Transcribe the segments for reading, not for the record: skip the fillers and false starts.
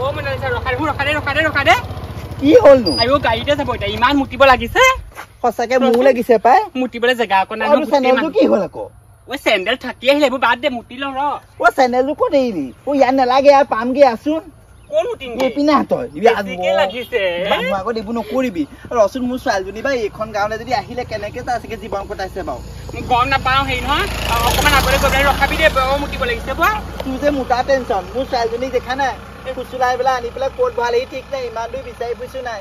ও মানে ৰখা দে কি হলনো আইও গাড়ীতে যাব এতিয়া ইমান মুতিব লাগিছে সঁচাকে মোৰ লাগিছে পাই মুতিবলৈ জেগা অকণ নাই আৰু চেনেলটো কি হ'ল আকৌ ও চেণ্ডেল থাকি আহিলে এইবোৰ বাদ দে মুতি ল ৰ ও চেনেলটো ক'ত এৰিলি ও ইয়াত নালাগে আৰু পামগে আছোন কোন মুতিম এইপিনে তই বেছিকে লাগিছে মানুহ আগত এইবোৰ নকৰিবি ৰচোন মোৰ ছোৱালীজনী বা এইখন গাঁৱলৈ যদি আহিলে কেনেকে তাৰ চাগে জীৱন কটাইছে বাৰু গম নাপাওঁ হেৰি নহয় অকণমান আগলৈ গৈ পেলাই ৰখাবি দে মুতিব লাগিছে কোৱা তোৰ যে মোটা টেনচন মোৰ ছোৱালীজনীক দেখা নাই খুচুলাই পেলাই আনি পেলাই ক'ত ভালেই ঠিক নাই ইমান দূৰ বিচাৰি ফুৰিছো নাই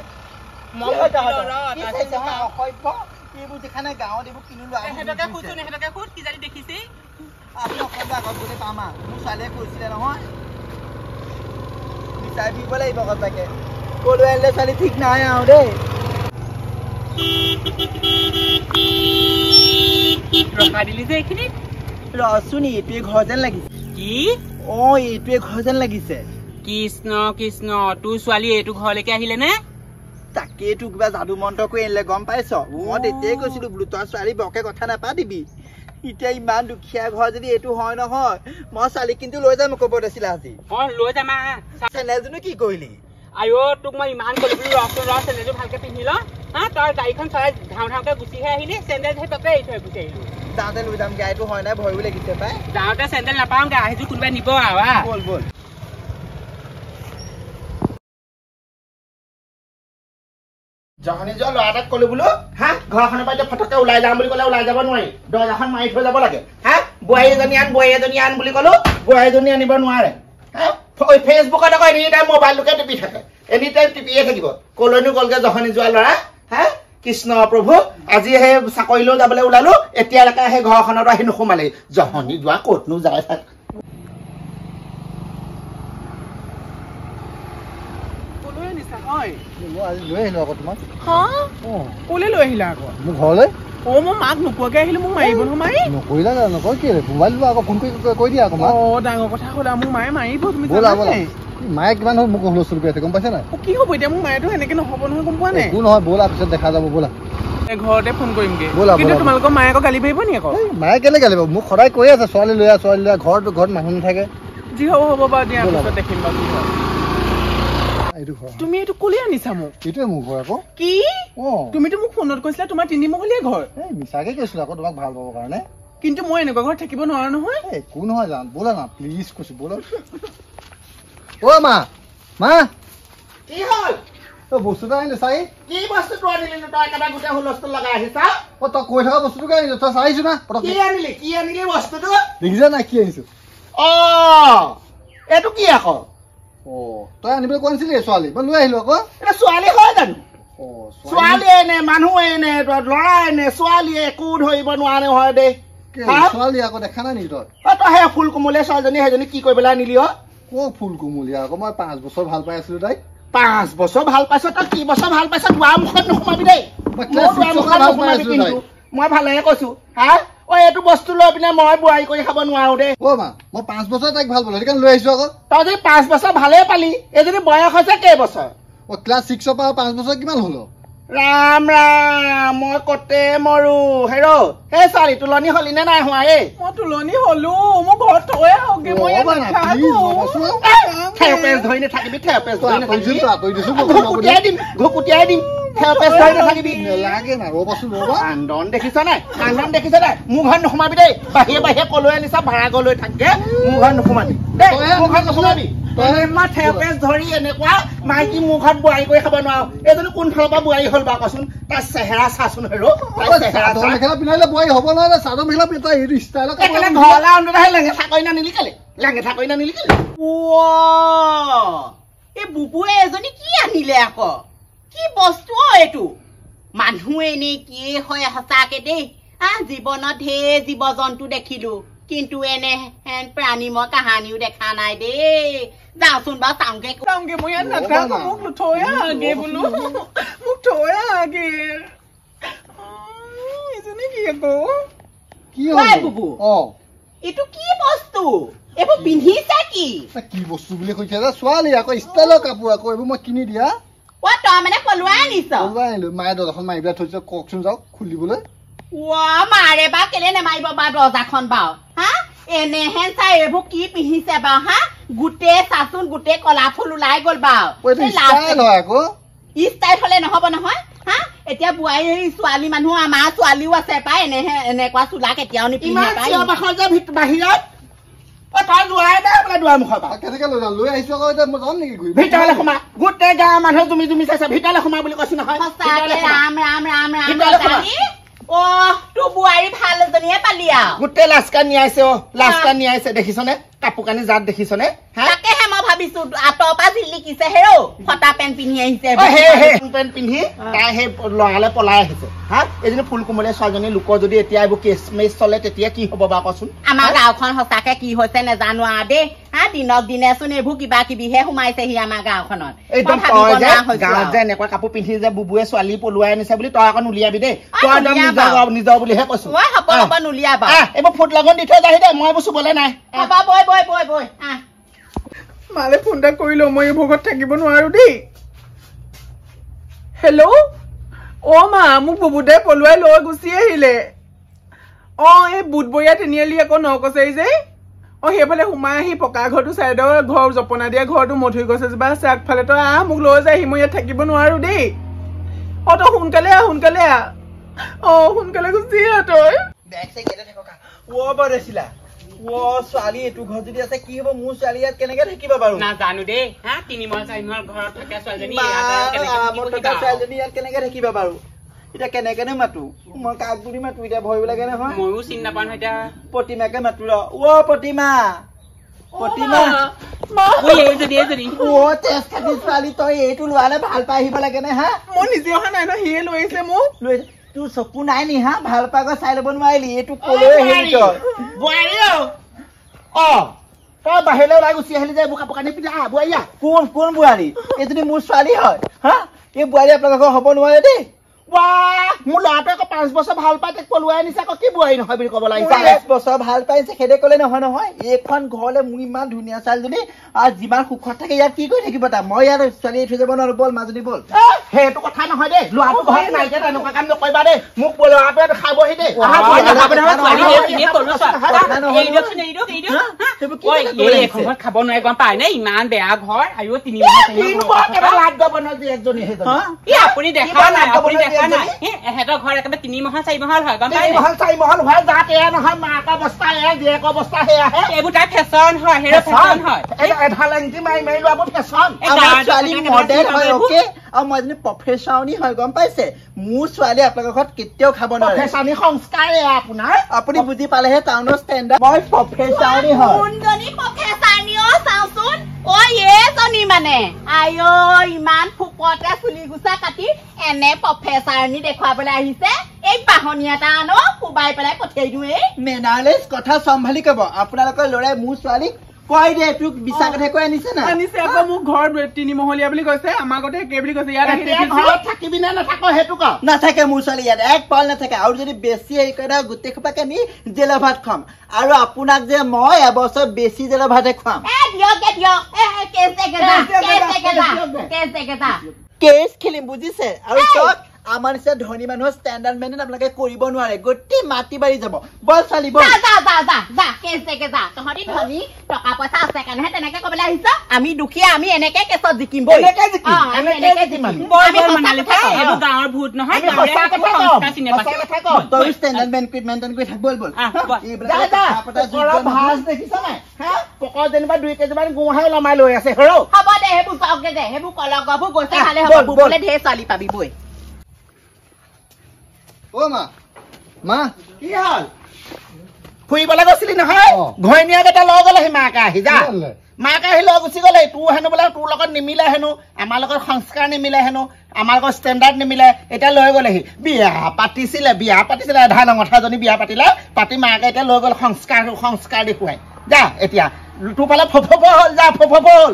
এইবোৰ দেখা নাই গাঁৱত এইবোৰ কিনি লোৱা দেখিছে আপুনি অকণমান আগত গ'লে পাম মোৰ ছোৱালীয়ে কৈছিলে নহয় বিচাৰি ফুৰিব লাগিব সঁচাকে ক'লৈ আনিলে ছোৱালী ঠিক নাই আৰু দেই ৰখাই দিলি যে এইখিনিত ৰচোন এইটোৱে ঘৰ যেন লাগিছে কি এইটোৱে ঘৰ যেন লাগিছে কৃষ্ণ কৃষ্ণ তোৰ ছোৱালী এইটো ঘৰলৈকে আহিলে নে তাকেইতো কিবা যাদু মন্ত্ৰ কৰি আনিলে গম পাইছ মই তেতিয়াই কৈছিলো বোলো তই ছোৱালী বৰকে কথা নাপাতিবি এতিয়া ইমান দুখীয়া ঘৰ যদি এইটো হয় নহয় মই ছোৱালীক কিন্তু লৈ যাম ক'ব দিছিলে আজি লৈ যাম চেনেলজনো কি কৰিলি আইও তোক মই ইমান কলো বোলো ৰ চেণ্ডেলটো ভালকে পিন্ধি ল তই গাড়ীখন চলাই ধাওকে গুচিহে আহিলি চেণ্ডেল তাতে এৰি থৈ গুচি আহিলো যাওঁতে লৈ যাম গাড়ীটো হয় নাই ভয়ো লাগিছে পাই যাওঁতে চেণ্ডেল নাপাওঁগে আহিছো কোনোবাই নিব বল বল জহনী যোৱা ল'ৰা এটাক ক'লো বোলো হা ঘৰখনৰ পৰা এতিয়া ফটককে ওলাই যাম বুলি ক'লে ওলাই যাব নোৱাৰি দৰ্জাখন মাৰি থৈ যাব লাগে হা বোৱাৰী এজনী আন বুলি ক'লো বোৱাৰীজনী আনিব নোৱাৰে ফেচবুকত আকৌ এনি টাইম মোবাইলটোকে টিপি থাকে এনি টাইম টিপিয়ে থাকিব ক'লৈনো গ'লগে জহনী যোৱা ল'ৰা হা কৃষ্ণ প্ৰভু আজি সেই চাকৰিলৈও যাবলৈ ওলালো এতিয়ালৈকে সেই ঘৰখনত আহি নোসোমালেই জহনী যোৱা ক'তনো যায় থাক লৈ আহিলো আকৌ তোমাক ক'লে লৈ আহিলা আকৌ মোৰ ঘৰলৈ মই মাক নোকোৱাকে আহিলো মোক মাৰিব নহয় নকৰিলা নকয় কি মোবাইল লোৱা আকৌ ফোন কৰি দিয়া আকৌ ডাঙৰ কথা ক'লা মোক মায়ে মাৰিব তুমি মায়ে কিমান হ'ল মোক হুলস্থুল কৰি আছে গম পাইছা নাই কি হ'ব এতিয়া মোক মায়েতো এনেকে নহ'ব নহয় গম পোৱা নাই একো নহয় ব'লা পিছত দেখা যাব ব'লা ঘৰতে ফোন কৰিমগে কিন্তু তোমালোকৰ মায়ে আকৌ গালি পাৰিব নি আকৌ মায়ে কেলে গালি পাৰিব মোক সদায় কৈ আছে ছোৱালী লৈ ঘৰত মানুহ নাথাকে যি হ'ব বাৰু দিয়া পিছত দেখিম বাৰু কি হয় তুমি এইটো ক'লে আনিছা মোক এইটোৱে মোৰ ঘৰ আকৌ কি তুমিতো মোক ফোনত কৈছিলা তোমাৰ 3 মহলীয়া ঘৰ মিছাকে কৈছিলো আকৌ তোমাক ভাল পাবৰ কাৰণে কিন্তু মই এনেকুৱা ঘৰত থাকিব নোৱাৰো নহয় একো নহয় যাম ব'লা না প্লিজ কৈছো ব'লা মা কি হ'ল বস্তুটো আনিলো চাই কি বস্তুটো আনিলি তই একেবাৰে গোটেই হুলস্থুল লগাই আহিছা তই কৈ থকা বস্তুটোকে আনিলো তই চাইছো না কি আনিলি বস্তুটো দেখিছা নাই কি আনিছো এইটো কি আকৌ তই আনিবলৈ কোৱা নাছিলি ছোৱালী মই লৈ আহিলো আকৌ এটা ছোৱালী হয় জানো ছোৱালী এনে মানুহ এনে ল'ৰা এনে ছোৱালী একো ধৰিব নোৱাৰে হয় দেই ছোৱালী আকৌ দেখা নাই নেকি তই সেই ফুল কোমলীয়া ছোৱালীজনী সেইজনী কি কৰি পেলাই আনিলি ফুল কোমলীয়া আকৌ মই 5 বছৰ ভাল পাই আছিলো তাইক 5 বছৰ ভাল পাইছ তই কি বছৰ ভাল পাইছ দুৱাৰ মুখত নোসোমাবি দেই মই ভালেহে কৈছো হা এইটো বস্তু লৈ পিনে মই বোৱাৰী কৰি খাব নোৱাৰো দেই মা মই 5 বছৰ তাইক ভাল পালো সেইকাৰণে লৈ আহিছো আকৌ তই যদি 5 বছৰ ভালেই পালি এইজনী বয়স হৈছে কেইবছৰ ক্লাছ 6ৰ পৰা 5 বছৰ কিমান হল ৰাম ৰাম মই কতে মৰো হেৰো সেই ছোৱালী তুলনি হলি নে নাই হোৱা মই তুলনি হলো মোৰ ঘৰত থৈ আহোগে মই ধৰি নাথাকিবি ঘুকুটিয়াই দিম কান্দন দেখিছ নাই মোৰ ঘৰত নোসোমাবি দেই বাহিৰে কলৈ আনিছা ভাড়া গলৈ থাকে মোৰ ঘৰত নোসোমাবি দেই মোৰ ঘৰত নোসোমাবি ধৰি এনেকুৱা মাইকী মোৰ ঘৰত বোৱাৰী কৰি খাব নোৱাৰো এইজনী কোনফালৰ পৰা বোৱাৰী হ'ল বা কচোন তাৰ চেহেৰা চাচোন হেৰো চাদৰ মেখেলা পিন্ধালে বোৱাৰী হ'ব নহয় চাদৰ মেখেলা পিন্ধাই ঘৰলে আনোহে লেঙেঠা কৰি নানিলি কেলে এই বুবুৱে এজনী কি আনিলে আকৌ কি বস্তু এইটো মানুহ এনেই কি হয় সঁচাকে দেই জীৱনত ঢেৰ জীৱ জন্তু দেখিলো কিন্তু এনে প্ৰাণী মই কাহানিও দেখা নাই দেই যাওঁচোন বাৰু চাওঁগে মই ইয়াত নাথাকো মোক থৈ আহাগে বোলো মোক থৈ আহাগে এজনী কি আকৌ কি হয় বুবু এইটো কি বস্তু এইবোৰ পিন্ধিছা কি বস্তু বুলি কৈছে ছোৱালী আকৌ ষ্টাইলৰ কাপোৰ আকৌ এইবোৰ মই কিনি দিয়া তই মানে পলুৱাই আনিছ মায়ে দৰ্জাখন মাৰি পেলাই থৈছে কওকচোন যাওক খুলিবলৈ মাৰে বা কেলে নেমাৰিব বা দৰ্জাখন বাৰু হা এনেহেন চাই এইবোৰ কি পিন্ধিছে বাৰু হা গোটেই চাচোন গোটেই কলা ফুল ওলাই গ'ল বাৰু ষ্টাইল হলে নহব নহয় হা এতিয়া বোৱাৰী ছোৱালী মানুহ আমাৰ ছোৱালীও আছে পাই এনেকুৱা চোলা কেতিয়াও নিপিন্ধে বাহিৰত তই লোৱাই দে বোলে দুৱাৰ মুখৰ পৰা কেনেকে লৈ যাম লৈ আহিছো আকৌ এতিয়া মই যাম নেকি ঘূৰি ভিতৰলৈ সোমা গোটেই গাঁৱৰ মানুহ তুমি চাইছা ভিতৰলৈ সোমা বুলি কৈছো নহয় সঁচাকে ৰাম ৰাম ৰাম ৰাম অ তোৰ বোৱাৰী ভাল এজনীয়ে পালি আৰু গোটেই লাচকা নিয়াইছে লাচকা নিয়াইছে দেখিছনে কাপোৰ কানি জাত দেখিছনে তাকেহে মই ভাবিছো আঁতৰ পৰা জিলিকিছে হেৰৌ ফটা পেণ্ট পিন্ধি আহিছে পেণ্ট পিন্ধি তাই সেই লৰালে পলাই আহিছে হা এজনী ফুল কোমলীয়া ছোৱালীজনী লোকৰ যদি এতিয়া এইবোৰ কেছ মেচ চলে তেতিয়া কি হব বা কচোন আমাৰ গাঁওখন সঁচাকে কি হৈছে নেজানো আৰু দেই হা দিনক দিনেচোন এইবোৰ কিবা কিবিহে সোমাইছেহি আমাৰ গাঁওখনত একদম গাঁৱত যে এনেকুৱা কাপোৰ পিন্ধি যে বুবুৱে ছোৱালী পলুৱাই আনিছে বুলি তই আকৌ নুলিয়াবি দেই তই একদম নিজৰ বুলিহে কৈছো নুলিয়াবা এইবোৰ ফুট লগন দি থৈ যাহি দেই মই এইবোৰ চুবলৈ নাই বৈ মালে ফোন এটা কৰিলো মই এই ভোগত থাকিব নোৱাৰো দেই হেল্ল' অ মা মোক বুবুদাই পলুৱাই লৈ গুচি আহিলে এই বুধবৰীয়া তিনিআলি আকৌ নকছাৰি যে সেইফালে সোমাই আহি পকা ঘৰটো চাইডৰ ঘৰ জপনা দিয়া ঘৰটো মধুৰি গছ এজোপা আছে আগফালে তই আহ মোক লৈ যায়হি মই ইয়াত থাকিব নোৱাৰো দেই তই সোনকালে আহ সোনকালে গুচি আহ তই ছোৱালী এইটো ঘৰ যদি আছে কি হব মোৰ ছোৱালী ইয়াত কেনেকে থাকিব বাৰু নাজানো দেই হা 3 মাহ 4 মাহ ঘৰত থাকে ছোৱালীজনী ইয়াত কেনেকে থাকিবা বাৰু এতিয়া কেনেকেনো মাতো মই কাক বুলি মাতো এতিয়া ভয় লাগে নহয় ময়ো চিনি নাপাওঁ নহয় এতিয়া প্ৰতিমাকে মাতো ৰ প্ৰতিমা ছোৱালী তই এইটো লোৱালে ভাল পাই আহিব লাগে নে হা মই নিজে অহা নাই ন সিয়ে লৈ আহিছে মোক লৈ তোৰ চকু নাই নি হা ভাল পাই চাই ল'ব নোৱাৰিলি এইটো কলৈ হেৰি তই বাহিৰলৈ ওলাই গুচি আহিলি যে এইবোৰ কাপোৰ কানি পিন্ধি বোৱাৰী কোন বোৱাৰী এইজনী মোৰ ছোৱালী হয় হা এই বোৱাৰী আপোনালোকৰ হ'ব নোৱাৰে দেই মোৰ ল'ৰাটোৱে আকৌ 5 বছৰ ভাল পাই তাক পলুৱাই আনিছে আকৌ কি বোৱাৰী নহয় বুলি ক'ব লাগে 5 বছৰ ভাল পাইছে সেইদে ক'লে নহয় এইখন ঘৰলে মোৰ ইমান ধুনীয়া ছোৱালীজনী আৰু যিমান সুখত থাকে ইয়াত কি কৰি থাকিব তাৰ মই ইয়াত ছোৱালী থৈ যাব নোৱাৰো বল মাজনী বল সেইটো কথা নহয় দেই ল'ৰাটো ঘৰত নাইকিয়া তেনেকুৱা কাম নকৰিবা দেই মোক ল'ৰাটোৱে খাবহি দেই খাব নোৱাৰে গম পায় নে ইমান বেয়া ঘৰ আৰু 3 আপুনি দেখা নাই এহেঁতৰ ঘৰ একেবাৰে 3 মহল 4 মহল হয় গম পায় 4 মহল হয় যাত এয়া নহয় মাক অৱস্থা এয়া জীয়েক অৱস্থা সেয়াহে এইবোৰ তাই ফেশ্বন হয় ফেশ্বন হয় এধালেংটি মাৰি লোৱাবোৰ ফেশ্বন আমাৰ ছোৱালী মডেল হয় অকে আৰু মই এজনী প্ৰফেচনী হয় গম পাইছে মোৰ ছোৱালী আপোনালোকৰ ঘৰত কেতিয়াও খাব নোৱাৰে প্ৰফেচনী সংস্কাৰ এয়া আপোনাৰ আপুনি বুজি পালেহে টাউনৰ ষ্টেণ্ডাৰ্ড মই প্ৰফেচনী হয় কোনজনী প্ৰফেচনী চাওচোন এজনী মানে আইঅ ইমান ফুকতে চুলি গুচা কাটি এনে প্ৰফেচাৰনী দেখুৱাবলৈ আহিছে এই বাহনী এটা আনো কোবাই পেলাই পঠিয়াই দিওঁ মেনাৰলেছ কথা চম্ভালি কব আপোনালোকৰ ল'ৰাই মোৰ ছোৱালীক কয় দে তোক বিচাৰ কথা কৈ আনিছে না আনিছে আকৌ মোক ঘৰ 3 মহলীয়া বুলি কৈছে আমাৰ আগতে একে বুলি কৈছে ইয়াত আহি ঘৰত থাকিবি নে নাথাক সেইটো ক নাথাকে মোৰ ছোৱালী ইয়াত এক পাল নাথাকে আৰু যদি বেছি হেৰি কৰে গোটেই খোপাকে নি জেলৰ ভাত খুৱাম আৰু আপোনাক যে মই এবছৰ বেছি জেলৰ ভাতহে খুৱাম কেছ খেলিম বুজিছে আৰু চব আমাৰ নিচিনা ধনী মানুহৰ ষ্টেণ্ডাৰ্ড মেইনটেইন আপোনালোকে কৰিব নোৱাৰে গোটেই মাটি বাৰী যাব বল চালি বল তহঁতি ধনী টকা পইচা আছে কাৰণেহে তেনেকে কবলৈ আহিছ আমি দুখীয়া আমি এনেকে কেছত জিকিম গাঁৱৰ ভূত নহয় তই ষ্টেণ্ডাৰ্ড মেইনটেইন কৰি থাক বল বল দেখিছ নাই পকৰ যেনিবা 2 কেজিমান গুঁহে লমাই লৈ আছে হেৰৌ হ'ব দে সেইবোৰ চাওকে দে সেইবোৰ কলগবোৰ গৈছে ভালে হ'ব বুবলে ঢেৰ ছোৱালী পাবি বৈ মা কি হল ফুৰিবলৈ গৈছিলি নহয় ঘৈণীয়েকেইটা লৈ গ'লেহি মাকে আহি যা মাকে আহি লৈ গুচি গ'লে তোৰ হেনো বোলে তোৰ লগত নিমিলে হেনো আমাৰ লগত সংস্কাৰ নিমিলে হেনো আমাৰ লগত ষ্টেণ্ডাৰ্ড নিমিলে এতিয়া লৈ গ'লেহি বিয়া পাতিছিলে আধা নঙঠাজনী বিয়া পাতি মাকে এতিয়া লৈ গ'ল সংস্কাৰ দেখুৱাই যা এতিয়া তোৰ ফালে ফফ হ'ল যা ফফ হ'ল